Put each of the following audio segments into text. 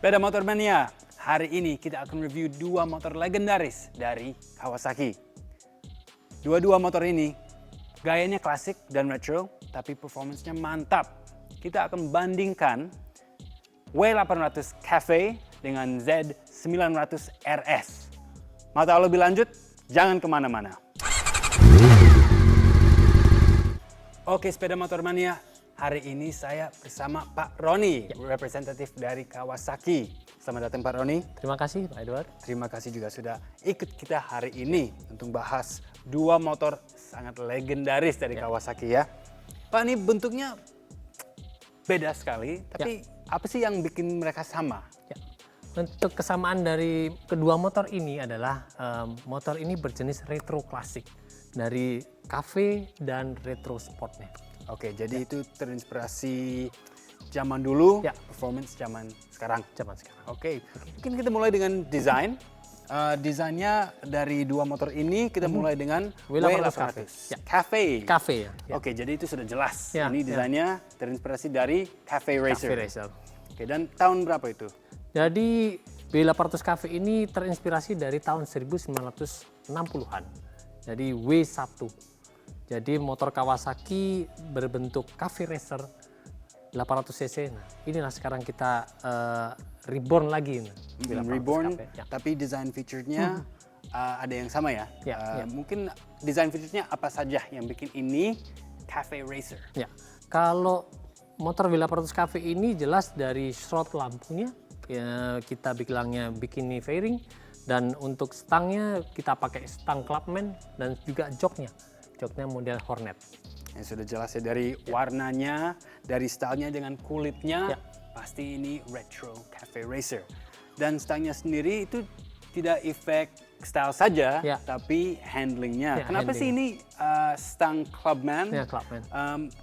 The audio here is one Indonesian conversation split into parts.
Sepeda Motor Mania, hari ini kita akan review dua motor legendaris dari Kawasaki. Dua-dua motor ini gayanya klasik dan retro, tapi performance-nya mantap. Kita akan bandingkan W800 Cafe dengan Z900 RS. Mau tahu lebih lanjut? Jangan kemana-mana. Oke, Sepeda Motor Mania. Hari ini saya bersama Pak Roni, representatif dari Kawasaki. Selamat datang Pak Roni. Terima kasih Pak Edward. Terima kasih juga sudah ikut kita hari ini untuk bahas dua motor sangat legendaris dari Kawasaki ya. Pak, ini bentuknya beda sekali, tapi apa sih yang bikin mereka sama? Ya. Untuk kesamaan dari kedua motor ini adalah motor ini berjenis retro klasik dari cafe dan retro sportnya. Oke, jadi itu terinspirasi zaman dulu, performance zaman sekarang. Oke, mungkin kita mulai dengan desain. Desainnya dari dua motor ini kita mulai dengan W800 Cafe. Ya. Oke, jadi itu sudah jelas. Ini desainnya terinspirasi dari Cafe Racer. Oke, dan tahun berapa itu? Jadi W800 Cafe ini terinspirasi dari tahun 1960-an. Jadi W1. Jadi motor Kawasaki berbentuk Cafe Racer 800 cc. Nah, inilah sekarang kita reborn lagi. Reborn, tapi desain feature-nya ada yang sama ya? Mungkin desain feature-nya apa saja yang bikin ini Cafe Racer? Ya, kalau motor W800 Cafe ini jelas dari slot lampunya, ya, kita bilangnya bikini fairing, dan untuk stangnya kita pakai stang Clubman dan juga joknya model Hornet. Yang sudah jelas ya dari warnanya, dari stylenya dengan kulitnya, pasti ini retro Cafe Racer. Dan stangnya sendiri itu tidak efek style saja, tapi handlingnya. Kenapa sih ini stang Clubman? Clubman.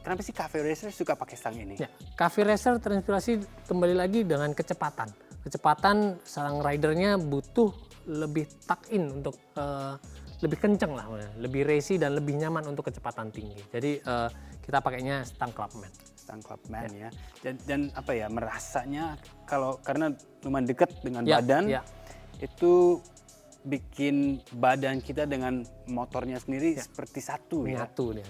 Kenapa sih Cafe Racer suka pakai stang ini? Cafe Racer terinspirasi kembali lagi dengan kecepatan. Kecepatan sang ridernya butuh lebih tuck-in untuk lebih kenceng lah, lebih racy dan lebih nyaman untuk kecepatan tinggi. Jadi kita pakainya stang Clubman. Stang Clubman ya. Dan apa ya, merasanya karena lumayan dekat dengan badan, itu bikin badan kita dengan motornya sendiri seperti satu Menyatu ya.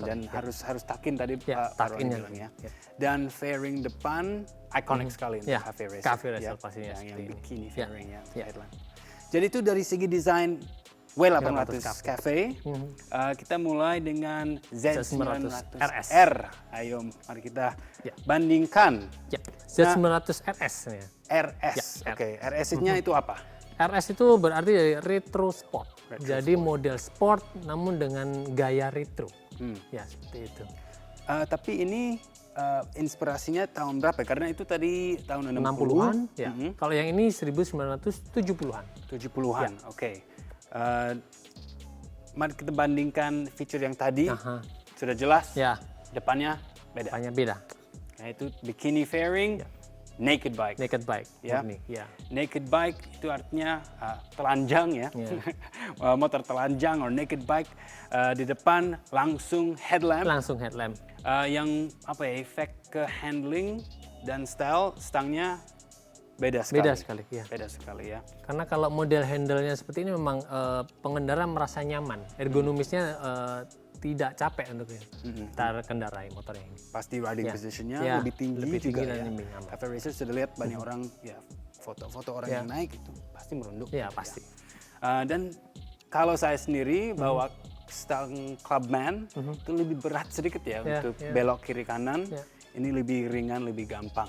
Dan harus takin tadi Pak Roni bilang ya. Dan fairing depan ikonik sekali untuk Cafe Racer. Cafe Racer pastinya yang bikini fairing headline. Jadi itu dari segi desain W800 Cafe, kita mulai dengan Z900 RS. Ayo, mari kita bandingkan. Z900 RS. RS, oke. RS-nya itu apa? RS itu berarti dari retro sport. Jadi model sport namun dengan gaya retro. Ya, seperti itu. Tapi ini inspirasinya tahun berapa? Karena itu tadi tahun 60-an. Kalau yang ini 1970-an. 70-an, oke. Mari kita bandingkan feature yang tadi. Sudah jelas, depannya beda. Nah, itu bikini fairing, naked bike. Naked bike itu artinya telanjang ya. Motor telanjang or naked bike. Di depan langsung headlamp. Yang apa ya, efek ke handling dan stangnya beda sekali ya. Karena kalau model handle-nya seperti ini memang pengendara merasa nyaman, ergonomisnya tidak capek untuk kita kendarai motor ini. Pasti riding position-nya lebih tinggi juga dan ya. Cafe Racer sudah lihat banyak orang foto-foto orang yang naik itu pasti merunduk. Pasti. Dan kalau saya sendiri bawa stang Clubman itu lebih berat sedikit ya untuk belok kiri kanan. Ini lebih ringan, lebih gampang.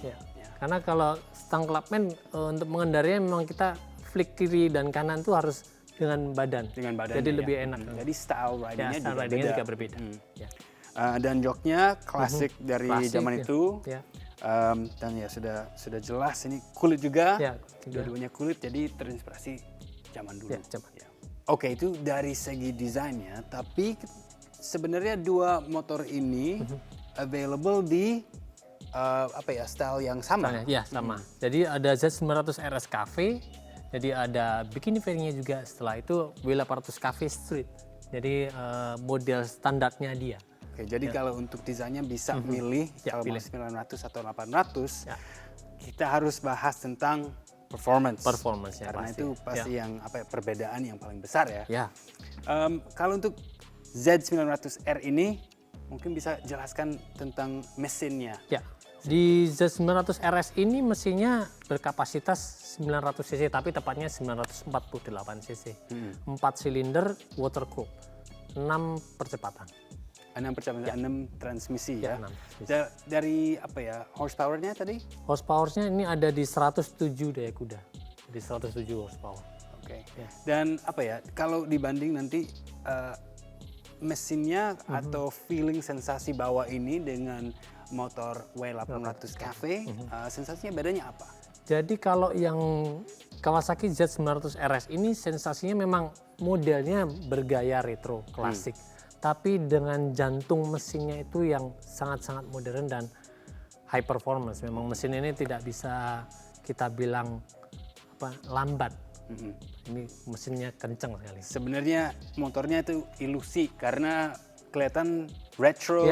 Karena kalau stang Clubman untuk mengendarainya memang kita flick kiri dan kanan tuh harus dengan badan. Jadi lebih enak. Jadi style ridingnya juga berbeda. Dan joknya klasik dari zaman itu. Dan ya sudah jelas ini kulit juga. Dua-duanya kulit, jadi terinspirasi zaman dulu. Oke, itu dari segi desainnya. Tapi sebenarnya dua motor ini available di style yang sama. Sama. Jadi ada Z900 RS Cafe, jadi ada bikini fairingnya juga. Setelah itu W800 Cafe Street. Jadi model standarnya dia. Oke, jadi kalau untuk desainnya bisa milih kalau mau 900 atau 800. kita harus bahas tentang performance. Performance-nya karena pasti. itu pasti yang perbedaan yang paling besar ya. Ya. Kalau untuk Z900R ini mungkin bisa jelaskan tentang mesinnya. Ya. Di Z900 RS ini mesinnya berkapasitas 900 cc, tapi tepatnya 948 cc. 4 silinder water cooled, 6 percepatan. 6 transmisi ya. 6 Dari horsepower-nya tadi? Horsepower-nya ini ada di 107 daya kuda. Di 107 horsepower. Oke. Ya. Dan kalau dibanding nanti mesinnya atau feeling sensasi bawa ini dengan motor W800 Cafe, sensasinya bedanya apa? Jadi kalau yang Kawasaki Z900 RS ini sensasinya memang modelnya bergaya retro, klasik. Tapi dengan jantung mesinnya itu yang sangat-sangat modern dan high performance. Memang mesin ini tidak bisa kita bilang lambat. Ini mesinnya kencang sekali. Sebenarnya motornya itu ilusi karena kelihatan retro,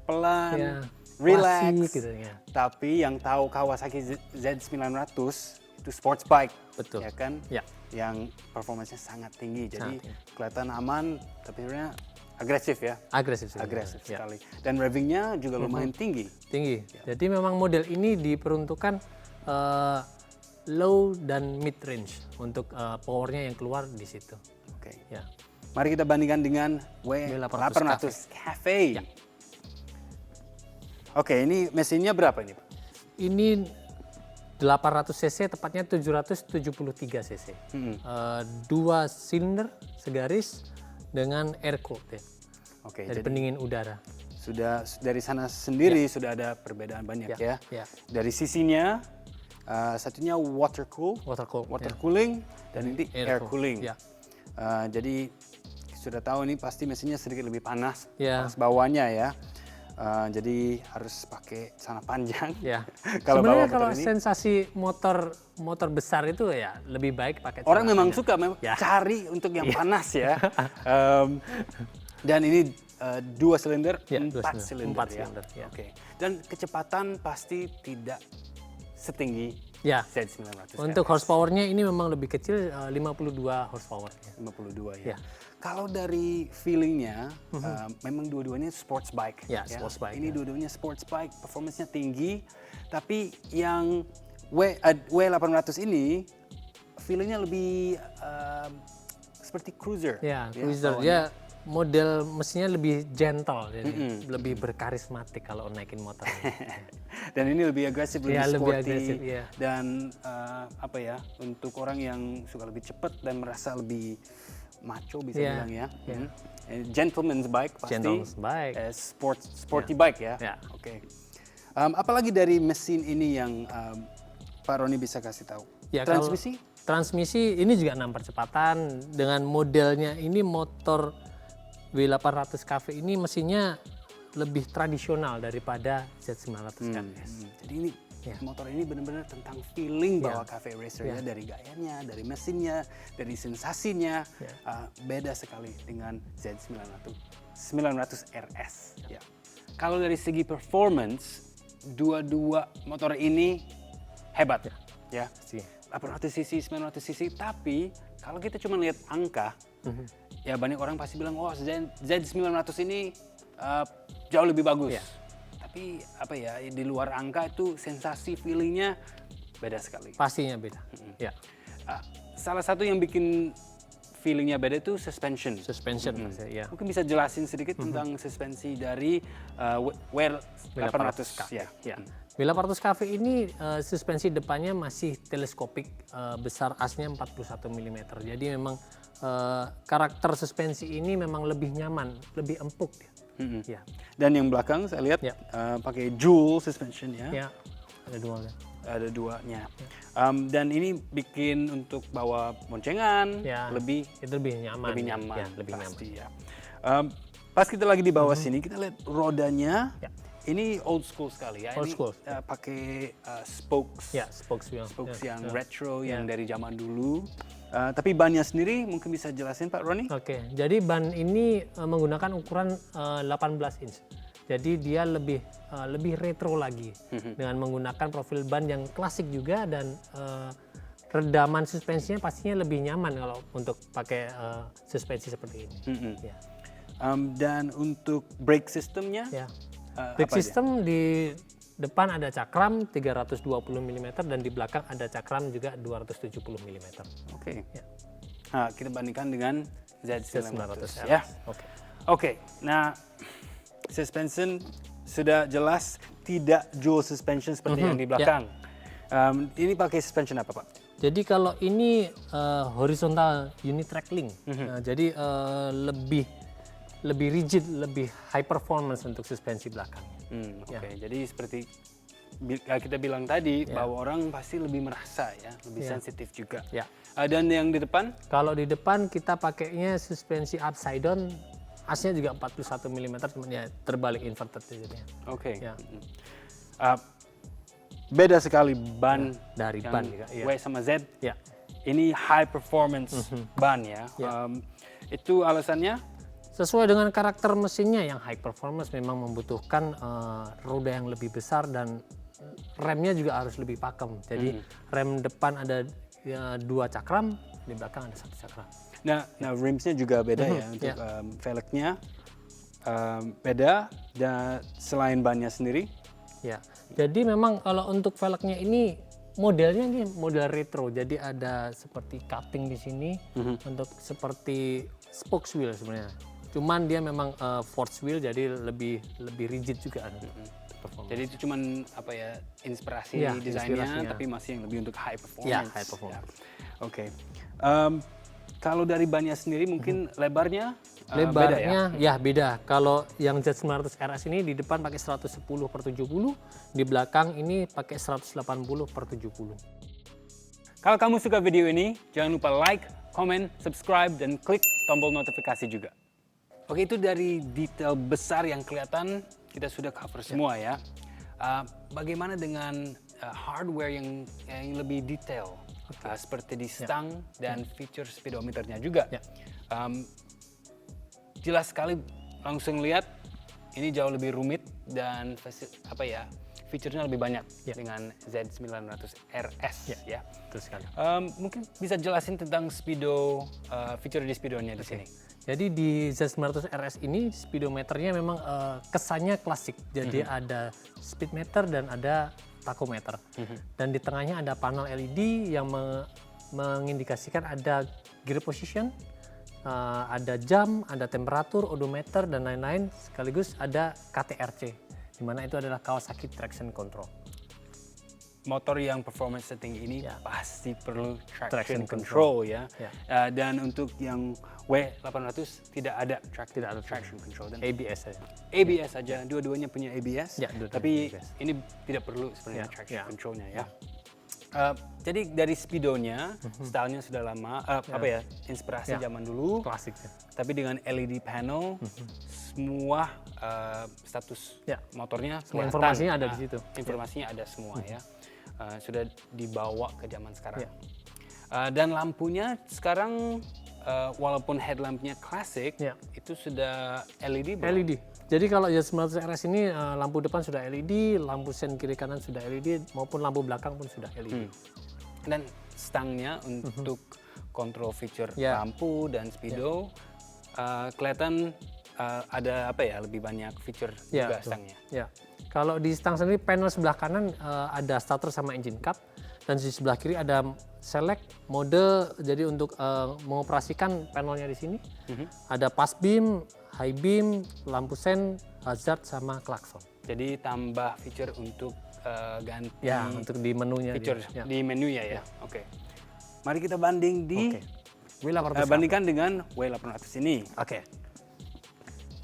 pelan, relax. Gitu, ya. Tapi yang tahu Kawasaki Z900 itu sports bike, betul, ya kan? Ya. Yang performanya sangat tinggi. Jadi kelihatan aman, tapi sebenarnya agresif ya. Agresif sekali. Dan revvingnya juga lumayan tinggi. Tinggi. Ya. Jadi memang model ini diperuntukkan low dan mid range untuk powernya yang keluar di situ. Oke. Ya. Mari kita bandingkan dengan W800 Cafe. Ya. Oke, ini mesinnya berapa ini, Pak? Ini 800 cc, tepatnya 773 cc. 2 silinder segaris dengan air cooled ya. Oke, dari pendingin udara. Sudah dari sana sendiri sudah ada perbedaan banyak ya. Dari sisinya satunya water cooling dan ini air cooling. Ya. Jadi sudah tahu ini pasti mesinnya sedikit lebih panas pas bawahnya ya. Jadi harus pakai celana panjang. Ya. Kalau sebenarnya kalau sensasi motor besar itu ya lebih baik pakai celana orang memang panjang. Suka cari untuk yang panas ya. Dan ini 2 silinder, 4 silinder ya. Oke. Dan kecepatan pasti tidak setinggi Z900. Untuk horsepower-nya ini memang lebih kecil, 52 horsepower. 52 ya. Kalau dari feelingnya, memang dua-duanya sports bike. Sports bike. Ini dua-duanya sports bike, performance-nya tinggi. Tapi yang W800 ini, feelingnya lebih seperti cruiser. Cruiser. Dia model mesinnya lebih gentle, jadi lebih berkarismatik kalau naikin motor. Dan ini lebih agresif, lebih sporty. Lebih agresif, Dan untuk orang yang suka lebih cepat dan merasa lebih macho bisa bilang ya. Gentleman's bike pasti. Gentleman's bike. Sporty bike ya. Oke. Apalagi dari mesin ini yang Pak Roni bisa kasih tahu? Transmisi ini juga 6 percepatan dengan modelnya ini motor W800 Cafe ini mesinnya lebih tradisional daripada Z900 RS. Jadi ini motor ini benar-benar tentang feeling bahwa Cafe Racer ya, dari gayanya, dari mesinnya, dari sensasinya beda sekali dengan Z900 RS. Ya. Kalau dari segi performance, dua motor ini hebat ya. 800 cc, 900 cc, tapi kalau kita cuma lihat angka, ya banyak orang pasti bilang, oh Z900 ini jauh lebih bagus. Tapi di luar angka itu sensasi feelingnya beda sekali. Pastinya beda. Salah satu yang bikin feelingnya beda itu suspension. Mungkin bisa jelasin sedikit tentang suspensi dari W800. W800 Cafe ini suspensi depannya masih teleskopik, besar asnya 41 mm. Jadi memang karakter suspensi ini memang lebih nyaman, lebih empuk. Dan yang belakang saya lihat pakai dual suspension ya. Ada duanya. Dan ini bikin untuk bawa boncengan lebih nyaman. Lebih pasti, nyaman. Pas kita lagi di bawah sini kita lihat rodanya. Ini old school sekali ya. Pakai spokes. Spokes yang retro yang dari zaman dulu. Tapi bannya sendiri mungkin bisa jelasin Pak Roni? Oke, jadi ban ini menggunakan ukuran 18 inch. Jadi dia lebih retro lagi dengan menggunakan profil ban yang klasik juga, dan redaman suspensinya pastinya lebih nyaman kalau untuk pakai suspensi seperti ini. Ya. Dan untuk brake systemnya? Ya. Brake system di depan ada cakram 320 mm dan di belakang ada cakram juga 270 mm. Oke. Ya. Nah, kita bandingkan dengan Z900 ya. Oke. Nah, suspension sudah jelas tidak dual suspension seperti yang di belakang. Ini pakai suspension apa, Pak? Jadi kalau ini horizontal unitrack link, jadi lebih rigid, lebih high performance untuk suspensi belakang. Oke. Jadi seperti kita bilang tadi bahwa orang pasti lebih merasa ya, lebih sensitif juga. Dan yang di depan? Kalau di depan kita pakainya suspensi upside down, asnya juga 41 mm, cuman ya terbalik inverted jadinya. Oke. Beda sekali ban dari ban juga. W sama Z. Ini high performance ban ya. Itu alasannya? Sesuai dengan karakter mesinnya yang high performance, memang membutuhkan roda yang lebih besar dan remnya juga harus lebih pakem. Jadi rem depan ada 2 cakram, di belakang ada 1 cakram. Nah rimsnya juga beda ya untuk velgnya beda, dan selain bannya sendiri. Ya, jadi memang kalau untuk velgnya ini modelnya ini model retro. Jadi ada seperti cutting di sini untuk seperti spokes wheel sebenarnya. Cuman dia memang force wheel, jadi lebih rigid juga. Jadi itu cuman apa ya, inspirasi desainnya, tapi masih yang lebih untuk high performance. Ya, high performance. Oke. Kalau dari bannya sendiri mungkin lebarnya Lebarnya beda ya? Beda. Kalau yang Z900 RS ini di depan pakai 110/70, di belakang ini pakai 180/70. Kalau kamu suka video ini, jangan lupa like, comment, subscribe, dan klik tombol notifikasi juga. Oke, itu dari detail besar yang kelihatan kita sudah cover semua ya. Bagaimana dengan hardware yang lebih detail, seperti di stang dan fitur speedometernya juga. Jelas sekali, langsung lihat ini jauh lebih rumit dan fiturnya lebih banyak dengan Z900 RS ya. Betul sekali. Mungkin bisa jelasin tentang fitur di speedonya di sini. Jadi di Z900 RS ini speedometernya memang kesannya klasik. Jadi ada speedometer dan ada tachometer. Dan di tengahnya ada panel LED yang mengindikasikan ada gear position, ada jam, ada temperatur, odometer, dan lain-lain. Sekaligus ada KTRC, di mana itu adalah Kawasaki Traction Control. Motor yang performance setting ini pasti perlu traction control ya. Dan untuk yang W800 tidak ada traction control, dan ABS saja. ABS saja, dua-duanya punya ABS. Tapi ABS. ini tidak perlu sebenarnya traction controlnya ya. Jadi dari speedonya, stylenya sudah lama, inspirasi zaman dulu. Klasik. Tapi dengan LED panel, semua status motornya, semua informasinya ada di situ. Informasinya ada semua ya. Sudah dibawa ke zaman sekarang. Dan lampunya sekarang, walaupun headlampnya klasik, itu sudah LED. LED. Jadi kalau Z900 RS ini lampu depan sudah LED, lampu sen kiri kanan sudah LED, maupun lampu belakang pun sudah LED. Dan stangnya untuk kontrol feature lampu dan speedo, kelihatan ada lebih banyak feature juga stangnya. Kalau di stang sendiri, panel sebelah kanan ada starter sama engine cup, dan di sebelah kiri ada select mode. Jadi untuk mengoperasikan panelnya di sini ada pass beam, high beam, lampu sen, hazard, sama klakson. Jadi tambah feature untuk ganti untuk di menunya. Feature di menunya ya. Oke. Mari kita banding di bandingkan dengan W800 ini.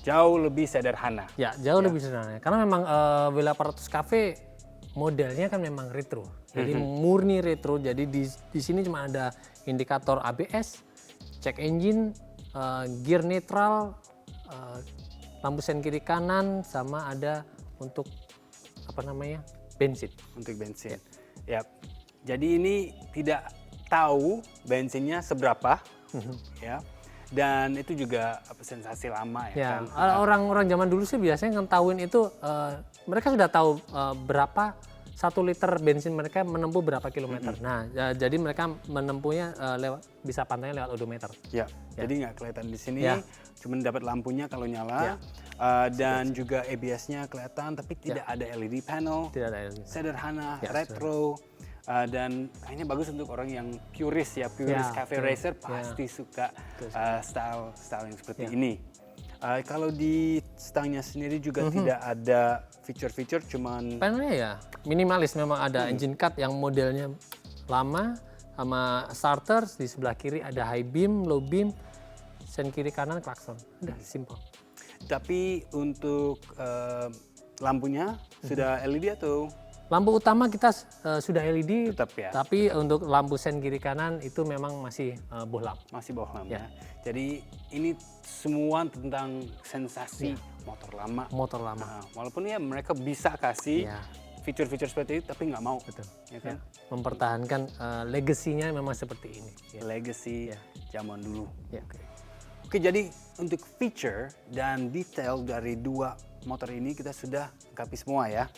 Jauh lebih sederhana. Jauh lebih sederhana. Karena memang W800 Cafe modelnya kan memang retro. Jadi murni retro. Jadi di sini cuma ada indikator ABS, check engine, gear netral, lampu sen kiri kanan, sama ada untuk bensin. Untuk bensin. Ya. Jadi ini tidak tahu bensinnya seberapa, ya. Dan itu juga sensasi lama ya kan. Orang-orang zaman dulu sih biasanya ngetahuin itu mereka sudah tahu berapa 1 liter bensin mereka menempuh berapa kilometer. Nah, jadi mereka menempuhnya bisa pantainya lewat odometer. Ya. Jadi nggak kelihatan di sini, cuma dapat lampunya kalau nyala, dan juga ABS-nya kelihatan, tapi tidak ada LED panel. Tidak ada LED. Sederhana, retro, dan ini bagus untuk orang yang purist ya, cafe racer pasti suka style yang seperti ini. Kalau di stangnya sendiri juga tidak ada feature-feature, cuman panelnya ya minimalis, memang ada engine cut yang modelnya lama sama starter, di sebelah kiri ada high beam, low beam, sen kiri kanan klakson. Udah simple. Tapi untuk lampunya sudah LED atau? Lampu utama kita sudah LED, tetap ya. Tapi untuk lampu sen kiri kanan itu memang masih bohlam. Masih bohlam ya. Jadi ini semua tentang sensasi motor lama. Motor lama. Walaupun ya mereka bisa kasih fitur-fitur seperti itu, tapi nggak mau. Betul. Ya kan? Mempertahankan legasinya memang seperti ini. Legacy zaman dulu. Oke, jadi untuk feature dan detail dari 2 motor ini kita sudah lengkapi semua ya.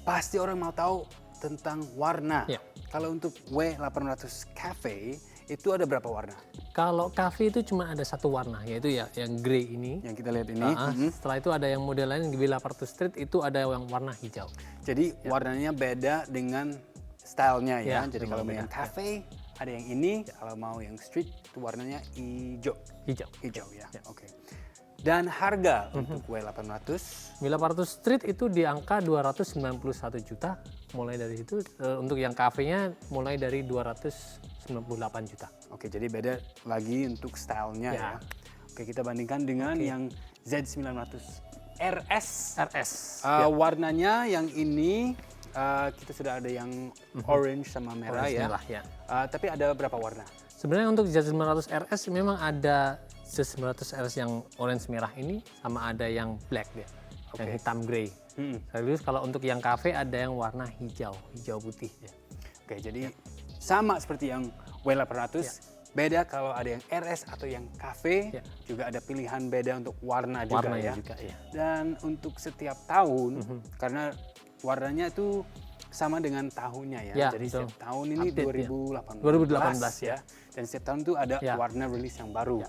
Pasti orang mau tahu tentang warna. Kalau untuk W800 Cafe itu ada berapa warna? Kalau Cafe itu cuma ada 1 warna, yaitu ya yang grey ini. Yang kita lihat ini. Setelah itu ada yang model lain, di W800 Street itu ada yang warna hijau. Jadi warnanya beda dengan stylenya ya. Jadi kalau mau yang Cafe ada yang ini, kalau mau yang Street itu warnanya hijau. Hijau ya. Oke. Dan harga untuk W800? W800 Street itu di angka 291 juta, mulai dari itu. Untuk yang cafe-nya mulai dari 298 juta. Oke, jadi beda lagi untuk stylenya ya. Oke, kita bandingkan dengan yang Z900 RS. Warnanya yang ini kita sudah ada yang orange sama merah ya. Tapi ada berapa warna? Sebenarnya untuk Z900 RS memang ada Z900 RS yang orange merah ini, sama ada yang black ya, yang hitam grey. Terus kalau untuk yang cafe ada yang warna hijau putih ya. Oke, jadi sama seperti yang W800, beda kalau ada yang RS atau yang cafe, juga ada pilihan beda untuk warna juga ya. Dan untuk setiap tahun, karena warnanya itu sama dengan tahunnya ya. Jadi setiap tahun ini 2018 ya. Dan setiap tahun itu ada warna rilis yang baru.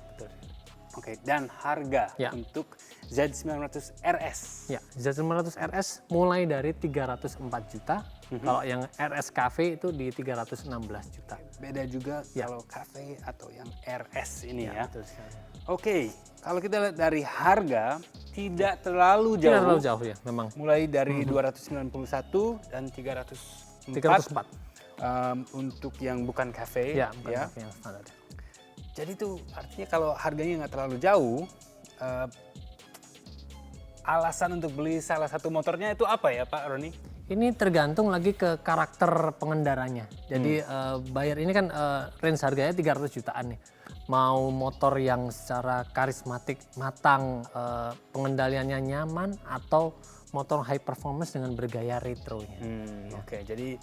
Oke, dan harga untuk Z900 RS? Z900 RS mulai dari 304 juta. Kalau yang RS Cafe itu di 316 juta. Beda juga kalau Cafe atau yang RS ini ya. Oke, kalau kita lihat dari harga tidak terlalu jauh. Tidak terlalu jauh ya, memang. Mulai dari 291 dan 304. Untuk yang bukan Cafe. Bukan Cafe yang standar. Jadi itu artinya kalau harganya nggak terlalu jauh, alasan untuk beli salah satu motornya itu apa ya Pak Roni? Ini tergantung lagi ke karakter pengendaranya. Jadi buyer ini kan range harganya 300 jutaan nih. Mau motor yang secara karismatik, matang, pengendaliannya nyaman, atau motor high performance dengan bergaya retronya. Oke, jadi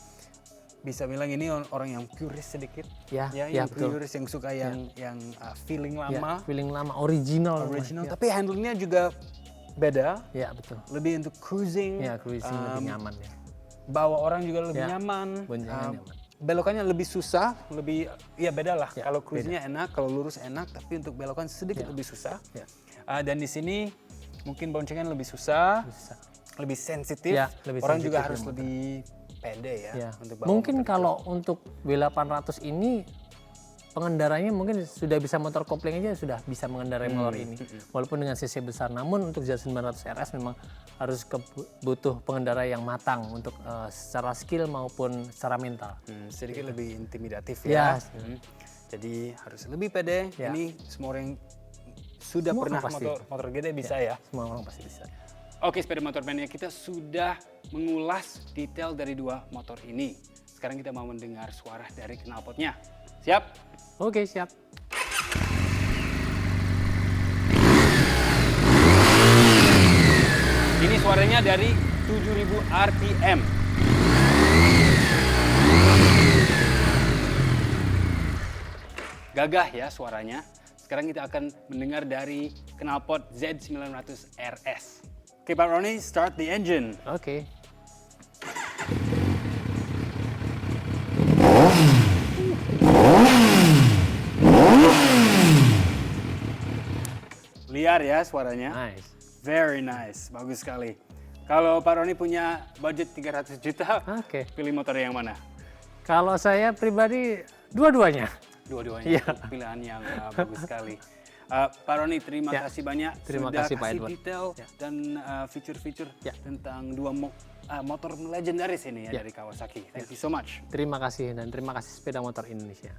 bisa bilang ini orang yang purist sedikit, yang purist yang suka yang feeling lama, feeling lama, original. Tapi handlingnya juga beda. Ya betul. Lebih untuk cruising. Cruising lebih nyaman ya. Bawa orang juga lebih nyaman. Belokannya lebih susah, beda lah. Kalau cruisingnya enak, kalau lurus enak, tapi untuk belokan sedikit lebih susah. Dan di sini mungkin boncengan lebih susah, lebih sensitif. Orang juga harus lebih pede ya. Untuk bawa mungkin kalau untuk W800 ini pengendaranya mungkin sudah bisa motor kopling aja sudah bisa mengendarai motor ini. Walaupun dengan cc besar, namun untuk Z900 RS memang harus butuh pengendara yang matang untuk secara skill maupun secara mental. Sedikit lebih intimidatif ya. Jadi harus lebih pede. Ini semua orang sudah pernah motor gede bisa ya. Semua orang pasti bisa. Oke, sepeda motor mania, kita sudah mengulas detail dari 2 motor ini. Sekarang kita mau mendengar suara dari knalpotnya. Siap? Oke, siap. Ini suaranya dari 7000 RPM. Gagah ya suaranya. Sekarang kita akan mendengar dari knalpot Z900 RS. Oke, Pak Roni, start the engine. Oke. Liar ya suaranya. Nice. Very nice, bagus sekali. Kalau Pak Roni punya budget 300 juta, pilih motor yang mana? Kalau saya pribadi, dua-duanya. Dua-duanya, pilihan yang bagus sekali. Pak Roni, terima kasih banyak sudah kasih detail dan fitur-fitur tentang dua motor legendaris ini ya dari Kawasaki. Thank you so much. Terima kasih dan terima kasih Sepeda Motor Indonesia.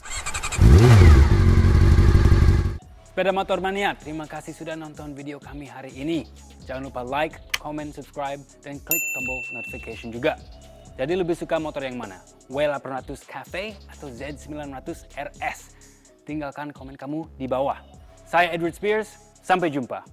Sepeda Motor Mania, terima kasih sudah nonton video kami hari ini. Jangan lupa like, comment, subscribe, dan klik tombol notification juga. Jadi lebih suka motor yang mana? W800 Cafe atau Z900 RS? Tinggalkan komen kamu di bawah. Saya Edward Spears, sampai jumpa.